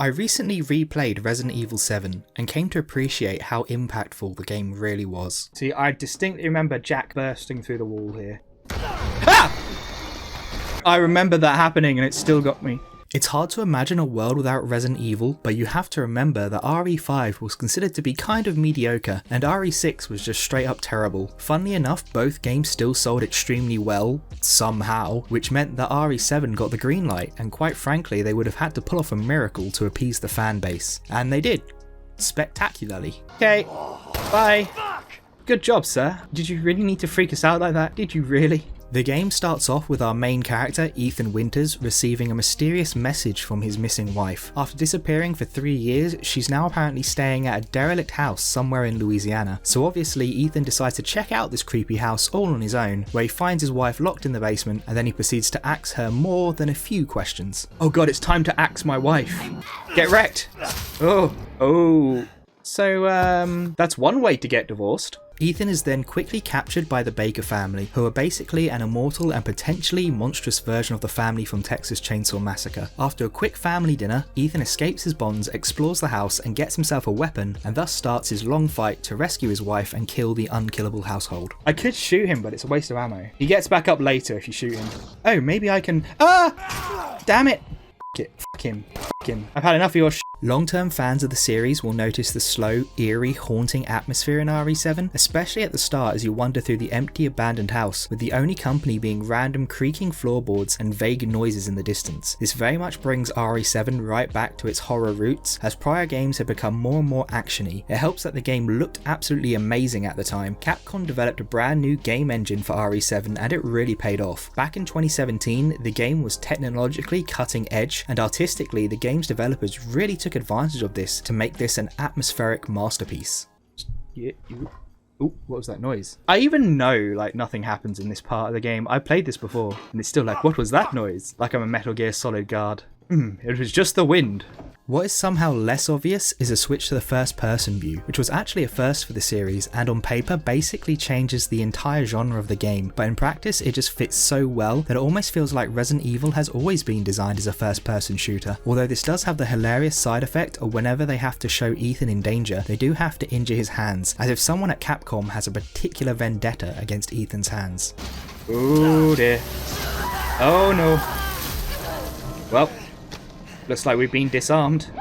I recently replayed Resident Evil 7 and came to appreciate how impactful the game really was. See, I distinctly remember Jack bursting through the wall here. Ah! I remember that happening and it still got me. It's hard to imagine a world without Resident Evil, but you have to remember that RE5 was considered to be kind of mediocre, and RE6 was just straight up terrible. Funnily enough, both games still sold extremely well, somehow, which meant that RE7 got the green light, and quite frankly they would have had to pull off a miracle to appease the fan base. And they did. Spectacularly. Okay, bye. Good job, sir. Did you really need to freak us out like that? Did you really? The game starts off with our main character, Ethan Winters, receiving a mysterious message from his missing wife. After disappearing for 3 years, she's now apparently staying at a derelict house somewhere in Louisiana. So obviously Ethan decides to check out this creepy house all on his own, where he finds his wife locked in the basement, and then he proceeds to ask her more than a few questions. Oh god, it's time to axe my wife. Get wrecked. Oh. So that's one way to get divorced. Ethan is then quickly captured by the Baker family, who are basically an immortal and potentially monstrous version of the family from Texas Chainsaw Massacre. After a quick family dinner, Ethan escapes his bonds, explores the house and gets himself a weapon, and thus starts his long fight to rescue his wife and kill the unkillable household. I could shoot him, but it's a waste of ammo. He gets back up later if you shoot him. Oh, maybe I can... Ah! Damn it! Fuck him. I've had enough of your sh**. Long-term fans of the series will notice the slow, eerie, haunting atmosphere in RE7, especially at the start as you wander through the empty, abandoned house, with the only company being random creaking floorboards and vague noises in the distance. This very much brings RE7 right back to its horror roots, as prior games have become more and more action-y. It helps that the game looked absolutely amazing at the time. Capcom developed a brand new game engine for RE7 and it really paid off. Back in 2017, the game was technologically cutting edge, and artistically the game's developers really took advantage of this to make this an atmospheric masterpiece. Ooh, what was that noise? I even know like nothing happens in this part of the game. I played this before and it's still like, what was that noise? Like I'm a Metal Gear Solid guard. It was just the wind. What is somehow less obvious is a switch to the first person view, which was actually a first for the series and on paper basically changes the entire genre of the game, but in practice it just fits so well that it almost feels like Resident Evil has always been designed as a first person shooter. Although this does have the hilarious side effect of whenever they have to show Ethan in danger, they do have to injure his hands, as if someone at Capcom has a particular vendetta against Ethan's hands. Oh dear. Oh no. Well, looks like we've been disarmed.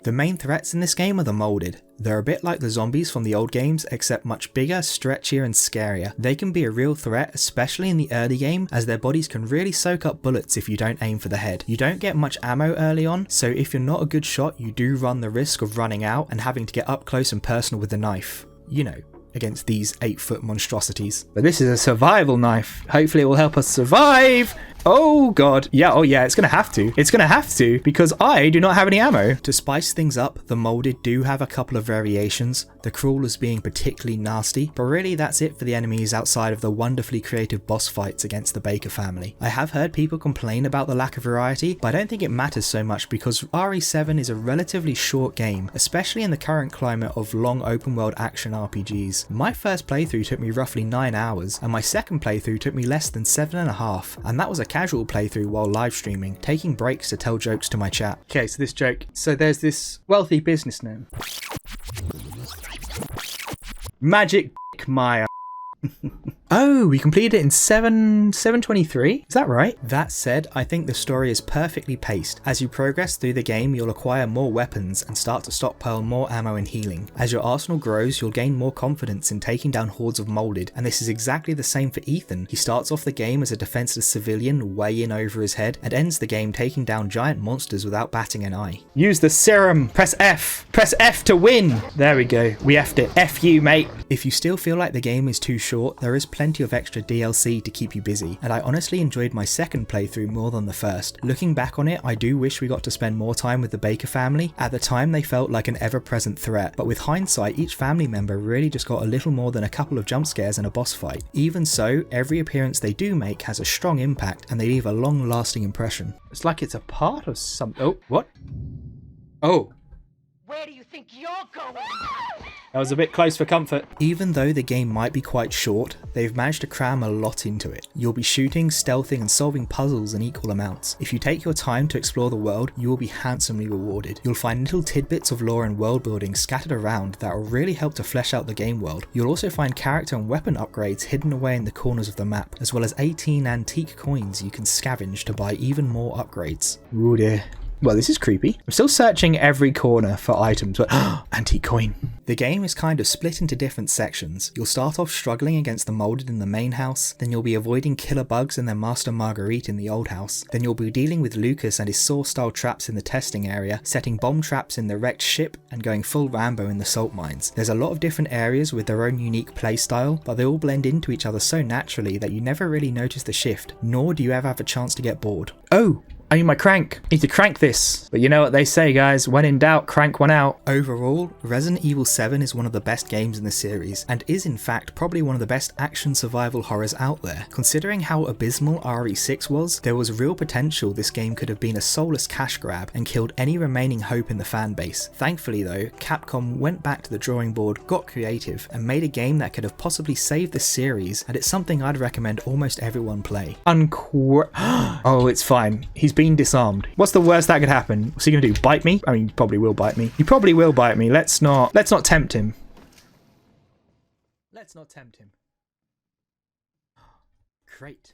The main threats in this game are the molded. They're a bit like the zombies from the old games, except much bigger, stretchier and scarier. They can be a real threat, especially in the early game, as their bodies can really soak up bullets if you don't aim for the head. You don't get much ammo early on, so if you're not a good shot, you do run the risk of running out and having to get up close and personal with the knife. You know, against these 8-foot monstrosities. But this is a survival knife. Hopefully it will help us survive. Oh god, yeah, oh yeah, it's gonna have to. It's gonna have to, because I do not have any ammo. To spice things up, the molded do have a couple of variations, the crawlers being particularly nasty, but really that's it for the enemies outside of the wonderfully creative boss fights against the Baker family. I have heard people complain about the lack of variety, but I don't think it matters so much because RE7 is a relatively short game, especially in the current climate of long open world action RPGs. My first playthrough took me roughly 9 hours, and my second playthrough took me less than 7.5, and that was a casual playthrough while live streaming, taking breaks to tell jokes to my chat. Okay, so this joke. So there's this wealthy businessman. Magic Maya. Oh, we completed it in 723? Is that right? That said, I think the story is perfectly paced. As you progress through the game, you'll acquire more weapons and start to stockpile more ammo and healing. As your arsenal grows, you'll gain more confidence in taking down hordes of molded, and this is exactly the same for Ethan. He starts off the game as a defenseless civilian way in over his head, and ends the game taking down giant monsters without batting an eye. Use the serum! Press F! Press F to win! There we go, we F'd it. F you, mate! If you still feel like the game is too short, there is plenty of extra DLC to keep you busy, and I honestly enjoyed my second playthrough more than the first. Looking back on it, I do wish we got to spend more time with the Baker family. At the time they felt like an ever-present threat, but with hindsight each family member really just got a little more than a couple of jump scares and a boss fight. Even so, every appearance they do make has a strong impact and they leave a long-lasting impression. It's like it's a part of some... Oh, what? Oh. Where Where do you think you're going? That was a bit close for comfort. Even though the game might be quite short, they've managed to cram a lot into it. You'll be shooting, stealthing and solving puzzles in equal amounts. If you take your time to explore the world, you will be handsomely rewarded. You'll find little tidbits of lore and world building scattered around that will really help to flesh out the game world. You'll also find character and weapon upgrades hidden away in the corners of the map, as well as 18 antique coins you can scavenge to buy even more upgrades. Ooh dear. Well, this is creepy. I'm still searching every corner for items, but antique coin. The game is kind of split into different sections. You'll start off struggling against the molded in the main house, then you'll be avoiding killer bugs and their master Marguerite in the old house, then you'll be dealing with Lucas and his saw-style traps in the testing area, setting bomb traps in the wrecked ship and going full Rambo in the salt mines. There's a lot of different areas with their own unique playstyle, but they all blend into each other so naturally that you never really notice the shift, nor do you ever have a chance to get bored. Oh! I need my crank. Need to crank this. But you know what they say, guys, when in doubt, crank one out. Overall, Resident Evil 7 is one of the best games in the series, and is in fact probably one of the best action survival horrors out there. Considering how abysmal RE6 was, there was real potential this game could have been a soulless cash grab and killed any remaining hope in the fanbase. Thankfully though, Capcom went back to the drawing board, got creative, and made a game that could have possibly saved the series, and it's something I'd recommend almost everyone play. Oh, it's fine. He's been disarmed. What's the worst that could happen? What's he gonna do? Bite me? I mean, he probably will bite me. He probably will bite me. Let's not tempt him. Let's not tempt him. Great.